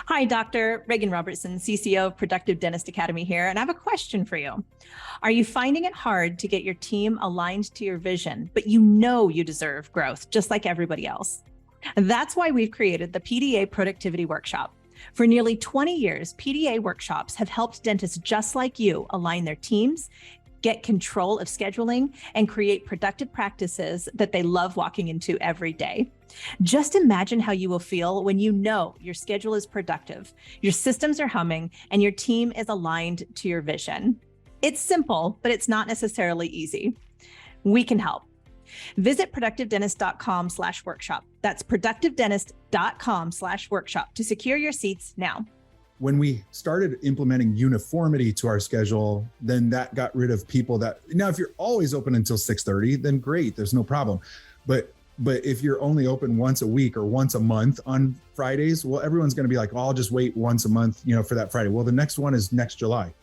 Hi, Dr. Reagan Robertson, CCO of Productive Dentist Academy here, and I have a question for you. Are you finding it hard to get your team aligned to your vision, but you know you deserve growth just like everybody else? That's why we've created the PDA Productivity Workshop. For nearly 20 years, PDA workshops have helped dentists just like you align their teams, get control of scheduling, and create productive practices that they love walking into every day. Just imagine how you will feel when you know your schedule is productive, your systems are humming, and your team is aligned to your vision. It's simple, but it's not necessarily easy. We can help. Visit productivedentist.com/workshop. That's productivedentist.com/workshop to secure your seats now. When we started implementing uniformity to our schedule, then that got rid of people that, now if you're always open until 6:30, then great, there's no problem. But if you're only open once a week or once a month on Fridays, well, everyone's going to be like, well, I'll just wait once a month, for that Friday. Well, the next one is next July.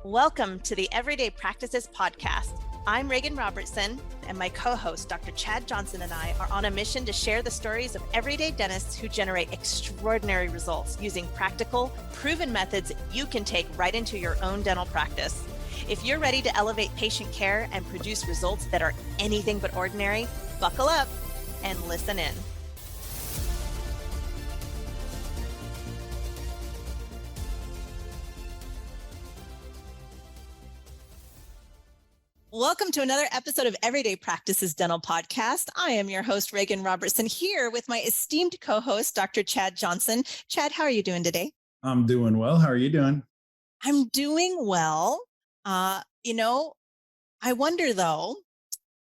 Welcome to the Everyday Practices Podcast. I'm Reagan Robertson, and my co-host, Dr. Chad Johnson, and I are on a mission to share the stories of everyday dentists who generate extraordinary results using practical, proven methods you can take right into your own dental practice. If you're ready to elevate patient care and produce results that are anything but ordinary, buckle up and listen in. Welcome to another episode of Everyday Practices Dental Podcast. I am your host, Reagan Robertson, here with my esteemed co-host, Dr. Chad Johnson. Chad, how are you doing today? I'm doing well. How are you doing? I'm doing well. I wonder though,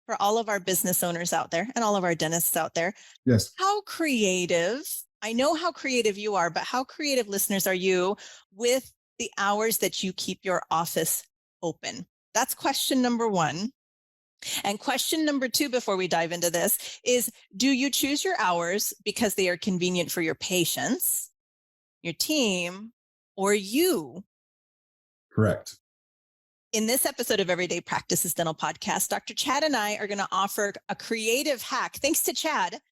for all of our business owners out there and all of our dentists out there, yes, how creative, I know how creative you are, but how creative, listeners, are you with the hours that you keep your office open? That's question number one. And question number two, before we dive into this, is do you choose your hours because they are convenient for your patients, your team, or you? Correct. In this episode of Everyday Practices Dental Podcast, Dr. Chad and I are going to offer a creative hack. Thanks to Chad.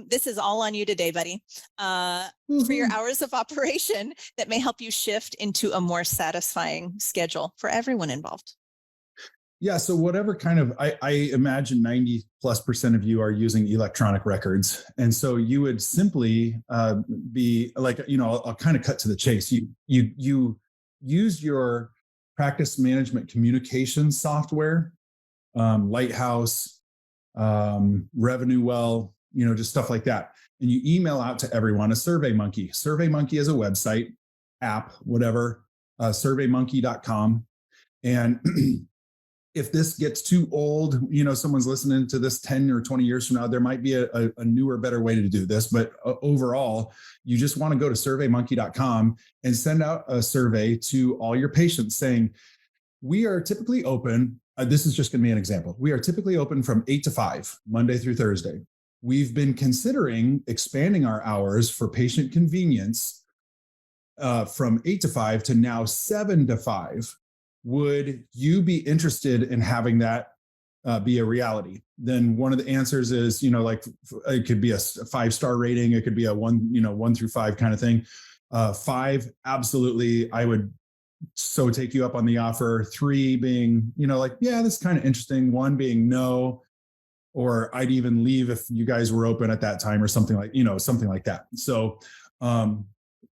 This is all on you today, buddy, for your hours of operation that may help you shift into a more satisfying schedule for everyone involved. Yeah. So whatever kind of, I imagine 90+% of you are using electronic records. And so you would simply be like, I'll kind of cut to the chase. You use your practice management communication software, Lighthouse, Revenue Well, just stuff like that. And you email out to everyone a SurveyMonkey. SurveyMonkey is a website, app, whatever, surveymonkey.com. And if this gets too old, someone's listening to this 10 or 20 years from now, there might be a newer, better way to do this. But overall, you just want to go to surveymonkey.com and send out a survey to all your patients saying, we are typically open. This is just going to be an example. We are typically open from 8 to 5, Monday through Thursday. We've been considering expanding our hours for patient convenience from 8 to 5 to now 7 to 5. Would you be interested in having that be a reality? Then one of the answers is, it could be a 5-star rating. It could be a 1 through 5 kind of thing. 5, absolutely. I would so take you up on the offer. 3 being, yeah, this is kind of interesting. 1 being no, or I'd even leave if you guys were open at that time or something like that. So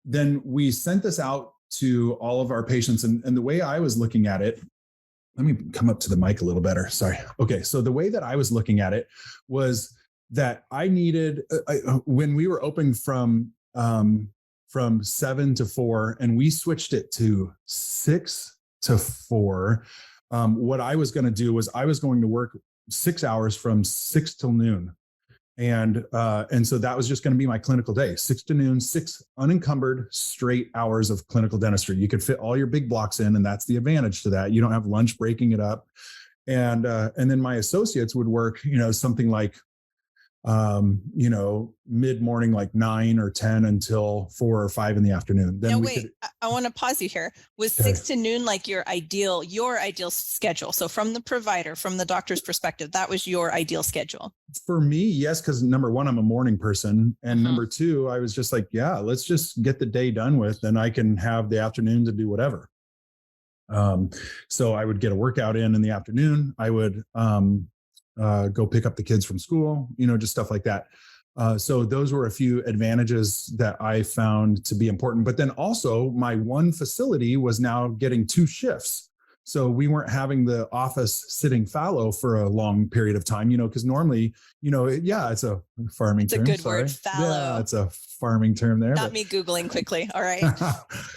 then we sent this out to all of our patients. And the way I was looking at it, let me come up to the mic a little better. Sorry. Okay. So the way that I was looking at it was that I needed, when we were open from 7 to 4 and we switched it to 6 to 4, what I was going to do was I was going to work 6 hours from 6 till noon. And so that was just going to be my clinical day, 6 to noon, 6 unencumbered straight hours of clinical dentistry. You could fit all your big blocks in, and that's the advantage to that. You don't have lunch breaking it up. And then my associates would work, something like mid morning, like 9 or 10 until 4 or 5 in the afternoon. Then now, wait, I want to pause you here. Was 6 to noon like your ideal schedule? So from the provider, from the doctor's perspective, that was your ideal schedule? For me, yes, because number one, I'm a morning person. And number two, I was just like, yeah, let's just get the day done with, and I can have the afternoon to do whatever. So I would get a workout in the afternoon. I would go pick up the kids from school, just stuff like that. So those were a few advantages that I found to be important. But then also my one facility was now getting 2 shifts. So we weren't having the office sitting fallow for a long period of time, because normally, it's a farming term. It's a good word, fallow. Yeah, it's a farming term there. Not me Googling quickly. All right.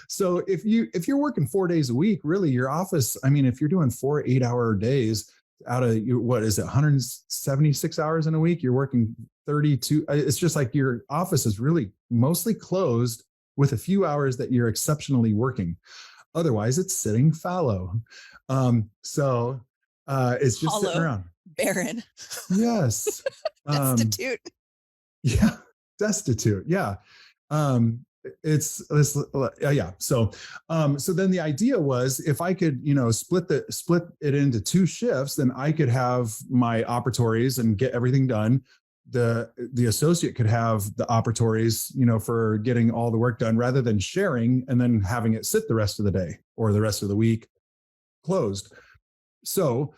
So if you're working 4 days a week, really your office, if you're doing 4 8-hour days out of what is it, 176 hours in a week, you're working 32. It's just like your office is really mostly closed with a few hours that you're exceptionally working. Otherwise, it's sitting fallow. So it's just hollow, sitting around. Barren. Yes. Destitute. Yeah. Destitute. Yeah. Yeah. So then the idea was, if I could, split it into 2 shifts, then I could have my operatories and get everything done. The associate could have the operatories, for getting all the work done, rather than sharing and then having it sit the rest of the day or the rest of the week closed. So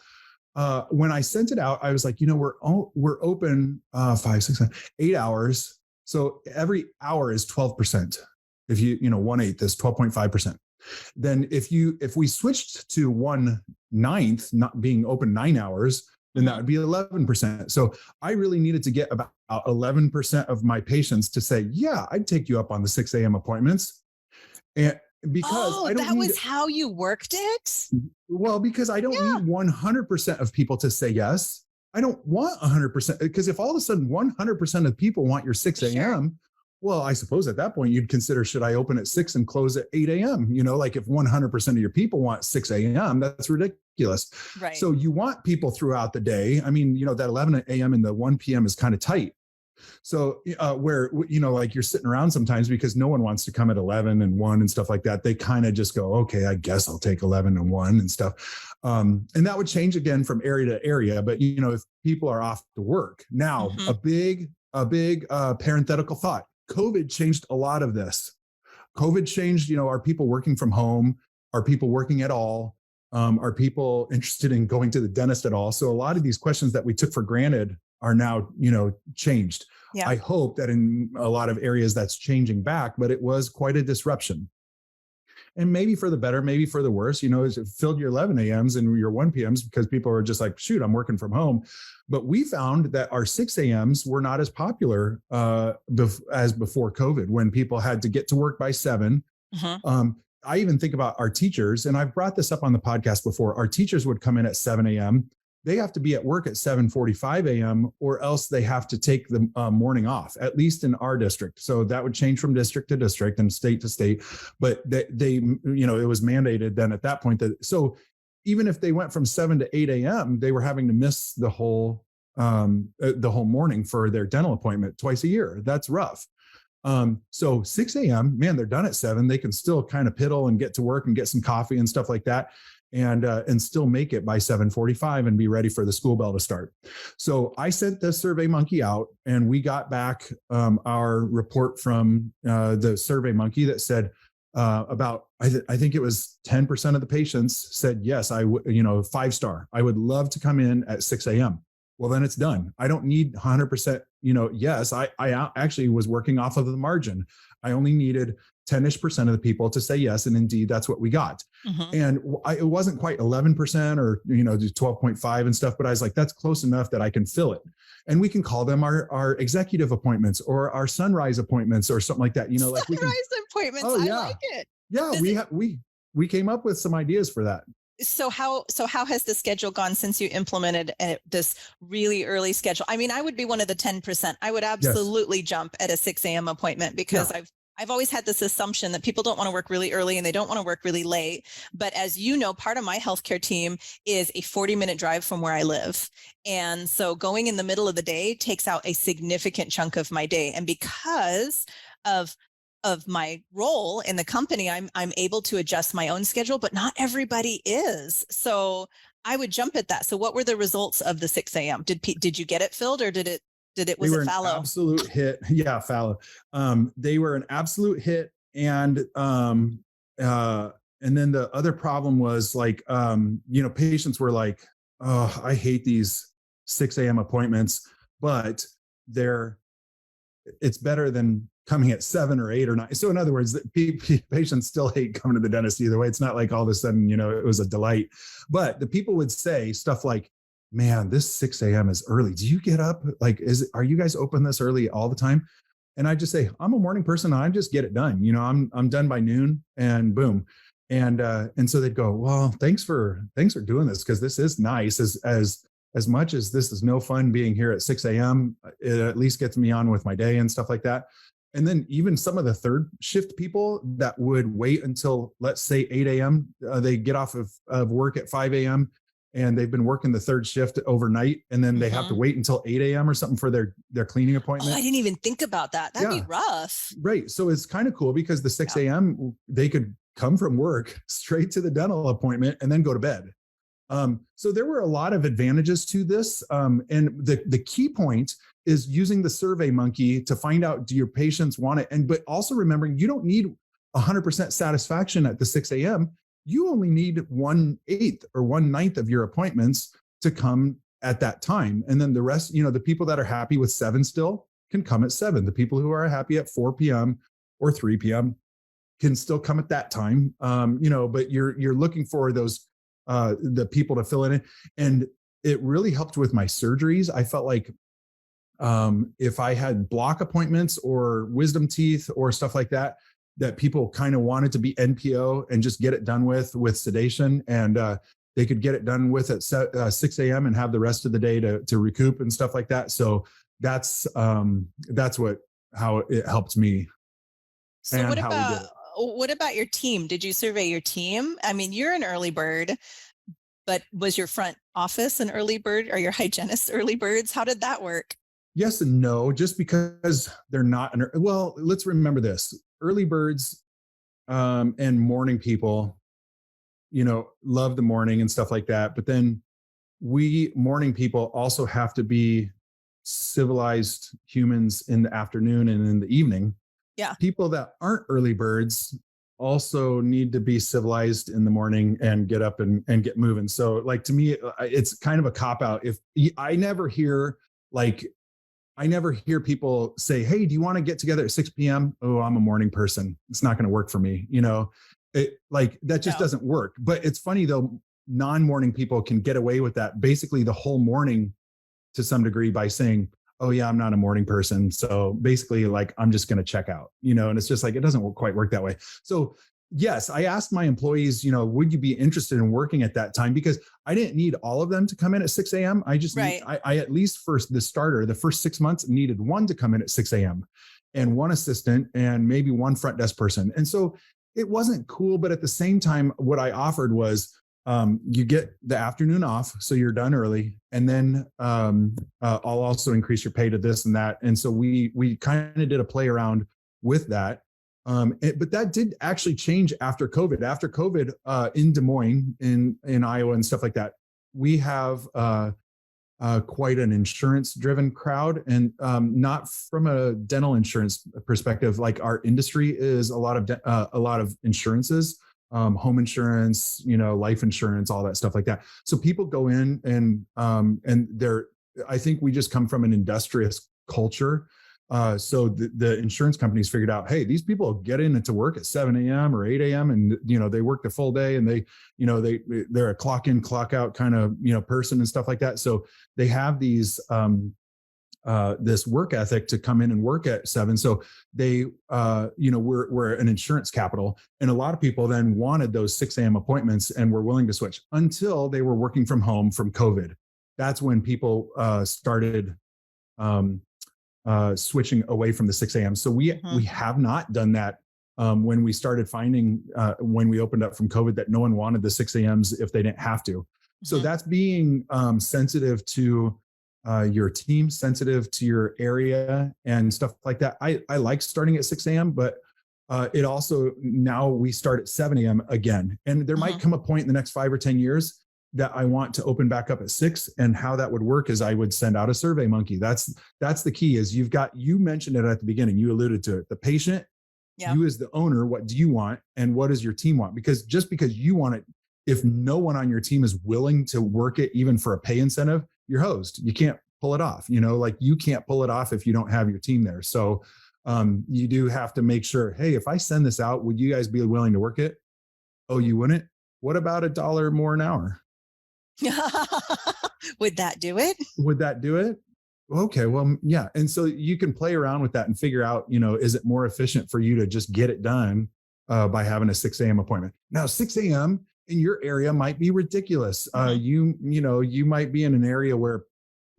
when I sent it out, I was like, we're open 5, 6, 8 hours. So every hour is 12%. If 1/8 is 12.5%. Then if we switched to 1/9, not being open 9 hours, then that would be 11%. So I really needed to get about 11% of my patients to say, yeah, I'd take you up on the 6 a.m. appointments. And because I don't that was how you worked it? Well, because I don't need 100% of people to say yes. I don't want 100%, because if all of a sudden 100% of people want your 6 a.m., well, I suppose at that point you'd consider, should I open at 6 and close at 8 a.m.? Like if 100% of your people want 6 a.m., that's ridiculous. Right. So you want people throughout the day. That 11 a.m. and the 1 p.m. is kind of tight. So where, like you're sitting around sometimes because no one wants to come at 11 and 1 and stuff like that. They kind of just go, okay, I guess I'll take 11 and 1 and stuff. And that would change again from area to area. But, if people are off to work now, a big parenthetical thought, COVID changed a lot of this. COVID changed, are people working from home? Are people working at all? Are people interested in going to the dentist at all? So a lot of these questions that we took for granted are now, changed. Yeah. I hope that in a lot of areas that's changing back, but it was quite a disruption. And maybe for the better, maybe for the worse, it filled your 11 a.m.s and your 1 p.m.s because people are just like, shoot, I'm working from home. But we found that our 6 a.m.s were not as popular as before COVID, when people had to get to work by 7. I even think about our teachers, and I've brought this up on the podcast before. Our teachers would come in at 7 a.m. They have to be at work at 7:45 a.m. or else they have to take the morning off, at least in our district. So that would change from district to district and state to state. But they it was mandated then at that point that, so even if they went from 7 to 8 a.m., they were having to miss the whole morning for their dental appointment twice a year. That's rough. So 6 a.m., man, they're done at 7. They can still kind of piddle and get to work and get some coffee and stuff like that. And still make it by 7:45 and be ready for the school bell to start. So I sent the Survey Monkey out, and we got back our report from the Survey Monkey that said about, I think it was 10% of the patients said, yes, I would, 5-star. I would love to come in at 6 a.m. Well, then it's done. I don't need 100%, yes, I actually was working off of the margin. I only needed 10-ish% of the people to say yes. And indeed, that's what we got. And it wasn't quite 11% or, 12.5 and stuff, but I was like, that's close enough that I can fill it. And we can call them our executive appointments or our sunrise appointments or something like that. Like we can, appointments. Oh, yeah. I like it. Yeah. We came up with some ideas for that. So how has the schedule gone since you implemented this really early schedule? I mean, I would be one of the 10%. I would absolutely jump at a 6 a.m. appointment because I've always had this assumption that people don't want to work really early and they don't want to work really late. But as you know, part of my healthcare team is a 40-minute drive from where I live. And so going in the middle of the day takes out a significant chunk of my day. And because of my role in the company, I'm able to adjust my own schedule, but not everybody is. So I would jump at that. So what were the results of the 6 a.m.? Did you get it filled, or was it fallow? Absolute hit. Yeah, fallow. They were an absolute hit. And then the other problem was like, patients were like, oh, I hate these 6 a.m. appointments, but it's better than coming at 7 or 8 or 9. So in other words, patients still hate coming to the dentist either way. It's not like all of a sudden, it was a delight. But the people would say stuff like, man, this 6 a.m. is early. Do you get up? Like, are you guys open this early all the time? And I just say, I'm a morning person. I just get it done. I'm done by noon and boom. And so they'd go, well, thanks for doing this, because this is nice. As much as this is no fun being here at 6 a.m., it at least gets me on with my day and stuff like that. And then even some of the third shift people that would wait until, let's say, 8 a.m., they get off of work at 5 a.m. and they've been working the third shift overnight, and then they have to wait until 8 a.m. or something for their cleaning appointment. Oh, I didn't even think about that. That'd be rough. Right. So it's kind of cool because the 6 a.m., they could come from work straight to the dental appointment and then go to bed. So there were a lot of advantages to this. And the key point is using the Survey Monkey to find out, do your patients want it? But also remembering, you don't need 100% satisfaction at the 6 a.m. You only need 1/8 or 1/9 of your appointments to come at that time. And then the rest, the people that are happy with 7 still can come at 7. The people who are happy at 4 p.m. or 3 p.m. can still come at that time. But you're looking for those, the people to fill in it. And it really helped with my surgeries. I felt like if I had block appointments or wisdom teeth or stuff like that, that people kind of wanted to be NPO and just get it done with sedation, and they could get it done with at 6 a.m. and have the rest of the day to recoup and stuff like that. So that's how it helped me. So what about your team? Did you survey your team? I mean, you're an early bird, but was your front office an early bird? Or your hygienists early birds? How did that work? Yes and no, just because they're not. Well, let's remember this. Early birds and morning people, love the morning and stuff like that. But then we morning people also have to be civilized humans in the afternoon and in the evening. Yeah. People that aren't early birds also need to be civilized in the morning and get up and get moving. So like, to me, it's kind of a cop out. If I never hear people say, hey, do you want to get together at 6 p.m.? Oh, I'm a morning person. It's not going to work for me. That just doesn't work. But it's funny though, non-morning people can get away with that basically the whole morning to some degree by saying, oh yeah, I'm not a morning person. So basically like, I'm just going to check out, and it's just like, it doesn't quite work that way. So yes, I asked my employees, would you be interested in working at that time? Because I didn't need all of them to come in at 6 a.m. I just, I at least for the first 6 months needed one to come in at 6 a.m. and one assistant and maybe one front desk person. And so it wasn't cool, but at the same time, what I offered was, you get the afternoon off, so you're done early, and then I'll also increase your pay to this and that. And so we kind of did a play around with that. But that did actually change after COVID. After COVID, in Des Moines, in Iowa and stuff like that, we have quite an insurance-driven crowd, and not from a dental insurance perspective. Like our industry is a lot of insurances. Home insurance, life insurance, all that stuff like that. So people go in and I think we just come from an industrious culture. So the insurance companies figured out, hey, these people get in to work at 7 a.m. or 8 a.m. and, they work the full day, and they're a clock in, clock out kind of, person and stuff like that. So they have these, this work ethic to come in and work at 7. So they, we're an insurance capital. And a lot of people then wanted those 6 a.m. appointments and were willing to switch until they were working from home from COVID. That's when people started switching away from the 6 a.m. So we have not done that. When we started finding when we opened up from COVID that no one wanted the 6 a.m.s if they didn't have to. So that's being sensitive to your team, sensitive to your area and stuff like that. I like starting at 6 a.m., but it also, now we start at 7 a.m. again. And there might come a point in the next 5 or 10 years that I want to open back up at 6. And how that would work is I would send out a survey monkey. That's the key. Is you mentioned it at the beginning, you alluded to it, the patient, you as the owner, what do you want? And what does your team want? Because just because you want it, if no one on your team is willing to work it, even for a pay incentive, you're hosed. You can't pull it off. Like you can't pull it off if you don't have your team there. So you do have to make sure, hey, if I send this out, would you guys be willing to work it? Oh, you wouldn't? What about $1 more an hour? Would that do it? Would that do it? Okay, well, yeah. And so you can play around with that and figure out, is it more efficient for you to just get it done by having a 6 a.m. appointment? Now, 6 a.m. in your area might be ridiculous. You might be in an area where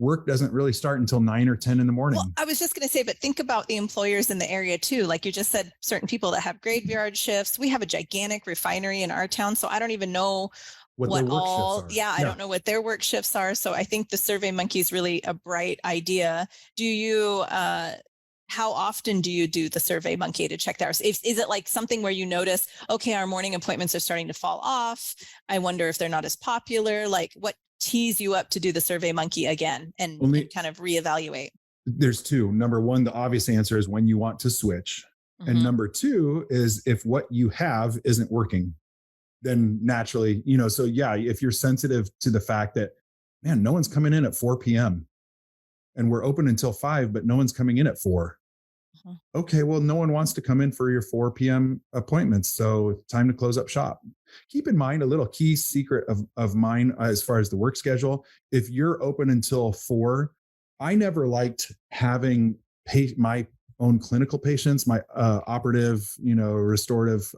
work doesn't really start until 9 or 10 in the morning. Well, I was just going to say, but think about the employers in the area too. Like you just said, certain people that have graveyard shifts. We have a gigantic refinery in our town, so I don't even know what all, I don't know what their work shifts are. So I think the Survey Monkey is really a bright idea. Do you, how often do you do the Survey Monkey to check the hours? Is it like something where you notice, okay, our morning appointments are starting to fall off. I wonder if they're not as popular. Like what tees you up to do the Survey Monkey again and kind of reevaluate? There's two. Number one, the obvious answer is when you want to switch. And number two is if what you have isn't working. Then naturally, so yeah, if you're sensitive to the fact that, man, no one's coming in at 4 p.m. and we're open until 5, but no one's coming in at 4. Okay, well, no one wants to come in for your 4 p.m. appointments. So time to close up shop. Keep in mind a little key secret of mine as far as the work schedule. If you're open until 4, I never liked having my own clinical patients, my operative, restorative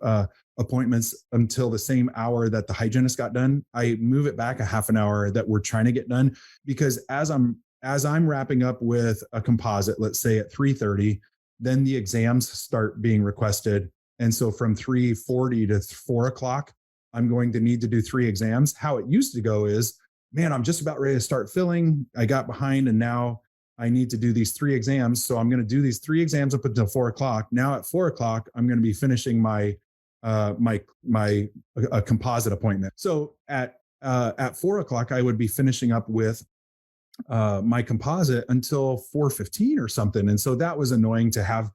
appointments until the same hour that the hygienist got done. I move it back a half an hour that we're trying to get done, because as I'm wrapping up with a composite, let's say at 3:30, then the exams start being requested. And so from 3:40 to 4 o'clock, I'm going to need to do 3 exams. How it used to go is, man, I'm just about ready to start filling. I got behind and now I need to do these 3 exams. So I'm going to do these 3 exams up until 4 o'clock. Now at 4 o'clock, I'm going to be finishing my composite appointment. So at 4 o'clock, I would be finishing up with my composite until 4:15 or something. And so that was annoying to have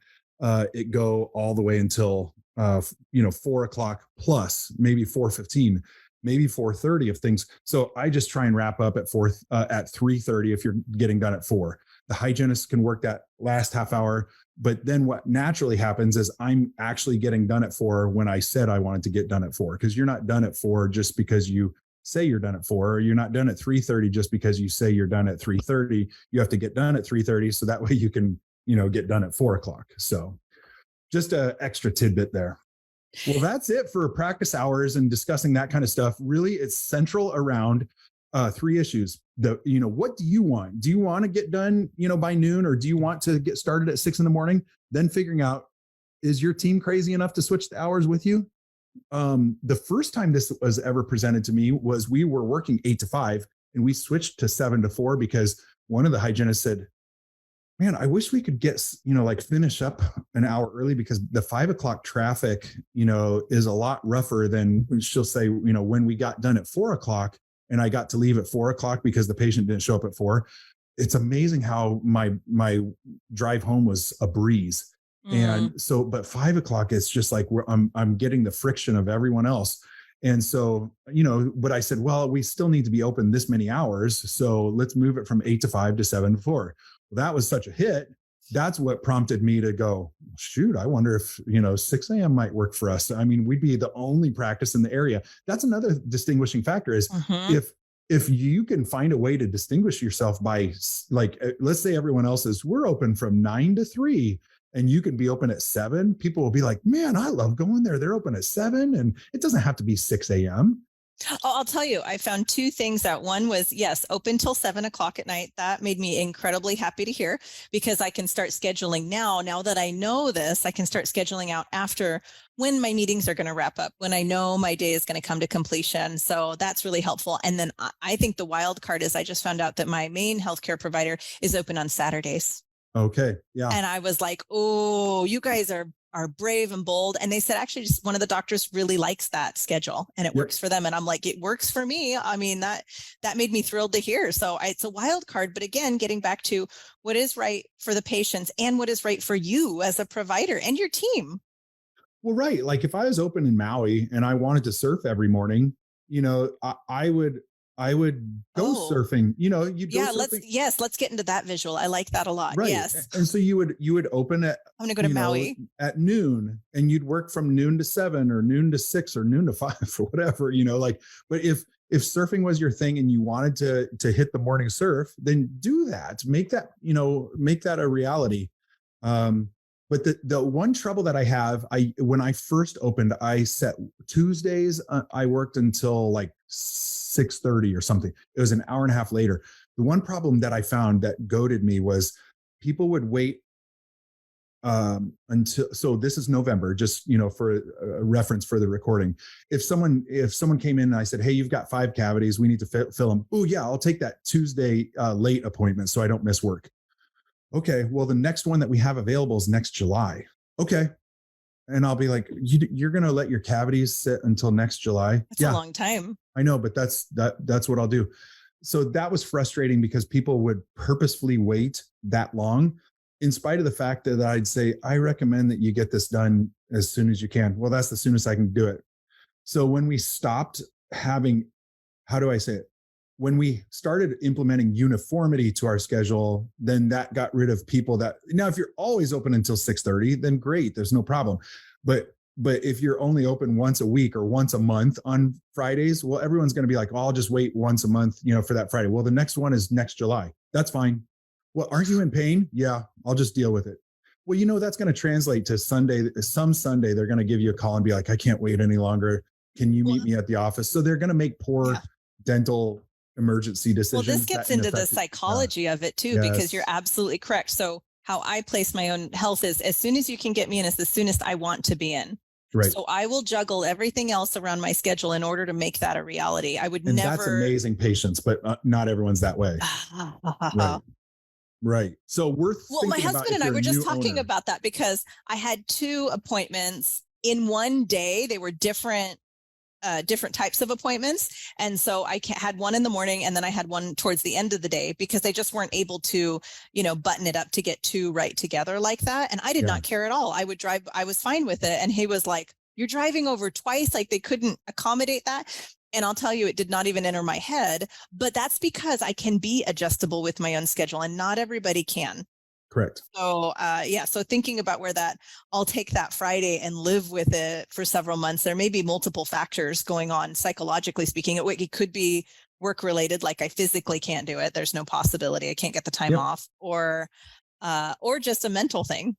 it go all the way until 4 o'clock plus, maybe 4:15, maybe 4:30 if things. So I just try and wrap up at 3:30 if you're getting done at 4. The hygienist can work that last half hour. But then what naturally happens is I'm actually getting done at 4 when I said I wanted to get done at 4, because you're not done at 4 just because you say you're done at 4, or you're not done at 3:30 just because you say you're done at 3:30. You have to get done at 3:30 so that way you can, get done at 4 o'clock. So just an extra tidbit there. Well, that's it for practice hours and discussing that kind of stuff. Really, it's central around 3 issues. What do you want? Do you want to get done, by noon, or do you want to get started at 6 in the morning? Then figuring out, is your team crazy enough to switch the hours with you? The first time this was ever presented to me was we were working 8 to 5 and we switched to 7 to 4 because one of the hygienists said, man, I wish we could get, finish up an hour early, because the 5 o'clock traffic, is a lot rougher than, she'll say, when we got done at 4 o'clock and I got to leave at 4 o'clock because the patient didn't show up at 4. It's amazing how my drive home was a breeze. And so, but 5 o'clock, it's just like I'm getting the friction of everyone else. And so, but I said, well, we still need to be open this many hours. So let's move it from 8 to 5 to 7 to 4. Well, that was such a hit. That's what prompted me to go, shoot, I wonder if, 6 a.m. might work for us. I mean, we'd be the only practice in the area. That's another distinguishing factor is if you can find a way to distinguish yourself by, like, let's say everyone else is, we're open from 9 to 3. And you can be open at 7, people will be like, man, I love going there. They're open at 7 and it doesn't have to be 6 a.m. Oh, I'll tell you, I found two things out. One was, yes, open till 7 o'clock at night. That made me incredibly happy to hear, because I can start scheduling now. Now that I know this, I can start scheduling out after, when my meetings are going to wrap up, when I know my day is going to come to completion. So that's really helpful. And then I think the wild card is, I just found out that my main healthcare provider is open on Saturdays. Okay. Yeah. And I was like, oh, you guys are brave and bold. And they said, actually, just one of the doctors really likes that schedule and it works for them. And I'm like, it works for me. I mean, that made me thrilled to hear. So it's a wild card, but again, getting back to what is right for the patients and what is right for you as a provider and your team. Well, right. Like if I was open in Maui and I wanted to surf every morning, I would go surfing, you'd go surfing. Let's get into that visual. I like that a lot. Right. Yes. And so you would open at, I'm going to go to Maui at noon, and you'd work from noon to 7 or noon to 6 or noon to 5 or whatever, but if surfing was your thing and you wanted to hit the morning surf, then do that, make that a reality. But the one trouble that I have, when I first opened, I set Tuesdays, I worked until like 6:30 or something. It was an hour and a half later. The one problem that I found that goaded me was people would wait until, so this is November, just, for a reference for the recording. If someone came in and I said, hey, you've got 5 cavities, we need to fill them. Oh yeah, I'll take that Tuesday late appointment so I don't miss work. Okay, well, the next one that we have available is next July. Okay. And I'll be like, you're going to let your cavities sit until next July? That's a long time. I know, but that's what I'll do. So that was frustrating because people would purposefully wait that long, in spite of the fact that I'd say, I recommend that you get this done as soon as you can. Well, that's the soonest I can do it. So when we stopped having, how do I say it? When we started implementing uniformity to our schedule, then that got rid of people that, now if you're always open until 6:30, then great, there's no problem. But if you're only open once a week or once a month on Fridays, well, everyone's going to be like, oh, I'll just wait once a month, for that Friday. Well, the next one is next July. That's fine. Well, aren't you in pain? Yeah, I'll just deal with it. Well, that's going to translate to Sunday. Some Sunday, they're going to give you a call and be like, I can't wait any longer. Can you meet me at the office? So they're going to make poor dental emergency decisions. Well, this gets into the psychology of it too, because you're absolutely correct. So how I place my own health is, as soon as you can get me in is the soonest I want to be in. Right. So I will juggle everything else around my schedule in order to make that a reality. I would never. That's amazing patience, but not everyone's that way. Right. So my husband and I were just talking about that, because I had 2 appointments in one day. They were different types of appointments. And so I had one in the morning and then I had one towards the end of the day, because they just weren't able to, button it up to get 2 right together like that. And I did not care at all. I would drive. I was fine with it. And he was like, you're driving over twice. Like they couldn't accommodate that. And I'll tell you, it did not even enter my head, but that's because I can be adjustable with my own schedule and not everybody can. Correct. So, so thinking about where I'll take that Friday and live with it for several months. There may be multiple factors going on, psychologically speaking. It could be work related, like I physically can't do it. There's no possibility I can't get the time off, or just a mental thing.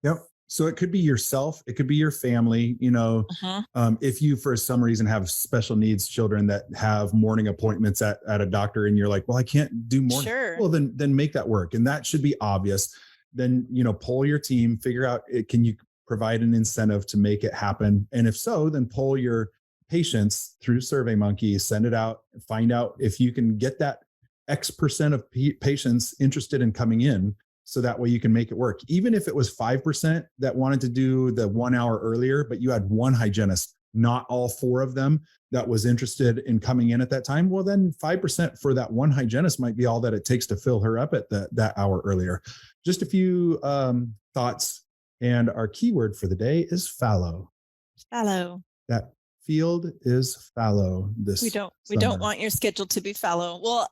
Yep. So it could be yourself. It could be your family. If you, for some reason, have special needs children that have morning appointments at a doctor, and you're like, well, I can't do morning. Sure. Well, then make that work. And that should be obvious. Then, poll your team, figure out, can you provide an incentive to make it happen? And if so, then poll your patients through SurveyMonkey, send it out, find out if you can get that X percent of patients interested in coming in. So that way you can make it work. Even if it was 5% that wanted to do the 1 hour earlier, but you had one hygienist, not all 4 of them that was interested in coming in at that time, well, then 5% for that one hygienist might be all that it takes to fill her up at that hour earlier. Just a few thoughts. And our keyword for the day is fallow. Fallow. That field is fallow this We don't want your schedule to be fallow. Well,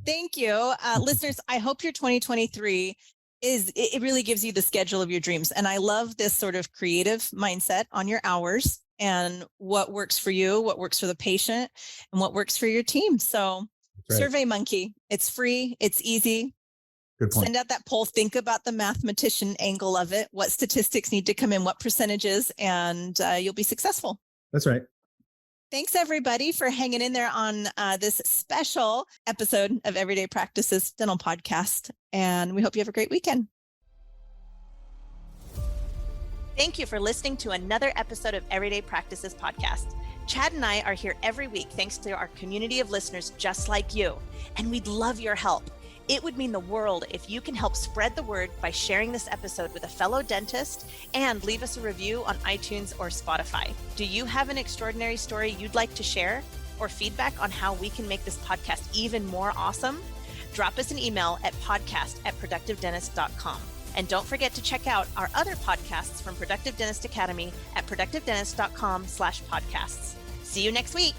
Thank you. Listeners, I hope your 2023 it really gives you the schedule of your dreams. And I love this sort of creative mindset on your hours and what works for you, what works for the patient, and what works for your team. So SurveyMonkey, it's free, it's easy. Good point. Send out that poll, think about the mathematician angle of it, what statistics need to come in, what percentages, and you'll be successful. That's right. Thanks, everybody, for hanging in there on this special episode of Everyday Practices Dental Podcast. And we hope you have a great weekend. Thank you for listening to another episode of Everyday Practices Podcast. Chad and I are here every week thanks to our community of listeners just like you. And we'd love your help. It would mean the world if you can help spread the word by sharing this episode with a fellow dentist and leave us a review on iTunes or Spotify. Do you have an extraordinary story you'd like to share or feedback on how we can make this podcast even more awesome? Drop us an email at podcast@productivedentist.com. And don't forget to check out our other podcasts from Productive Dentist Academy at productivedentist.com/podcasts. See you next week.